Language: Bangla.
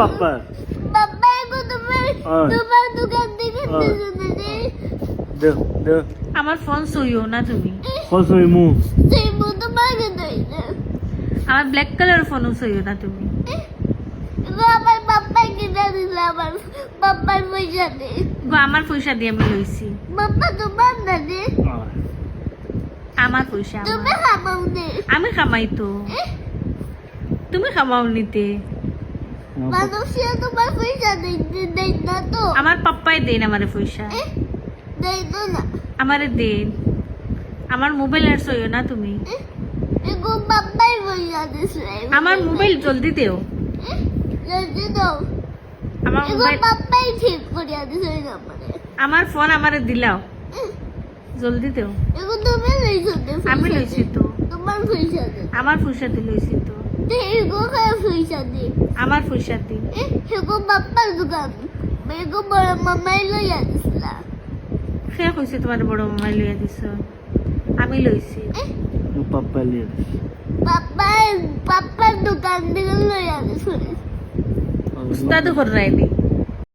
পাপা পাপা এগো তোমার দোকান থেকে দিয়েছে দে দে আমার ফোন সইও না তুমি ফসই মু সেই মতো তোমাকে দিয়েছে আমার ব্ল্যাক কালার ফোনও সইও না তুমি এগো আমার পাপা কিনে দিল আমার পাপার পয়সা দে গো আমার পয়সা দিয়ে আমি লইছি পাপা তোমার না দে আমার পয়সা তুমি আমার। খামাও দে আমি খামাই তো তুমি খামাও নিতে মানুষের তোমার পয়সা দেই না তো আমার পাপ্পাই দেন আমারে পয়সা দেই তো না আমারে দেন আমার মোবাইল আর সইও না তুমি এগো পাপাই পয়সা দিছে আমার মোবাইল জলদি দেও জলদি দাও আমার এগো মোবাইল পাপাই ঠিক করিয়া দিছে আমারে আমার ফোন আমারে দিলাও জলদি দেও এগো তুমি লইছো দে আমি লইছি তো তোমার পয়সা দে আমার পয়সা দিয়ে লইছি তো এগো খায় পয়সা দে আমার পয়সা দিন এগো পাপার দোকান এগো বড় মামাই লইয়া দিছিলা সে কইছে তোমার বড় মোবাইল লইয়া দিছ আমি লইছি পাপা লিয়ে পাপার দোকান থেকে লইয়া দিছিল উস্তাদ হর রাইনি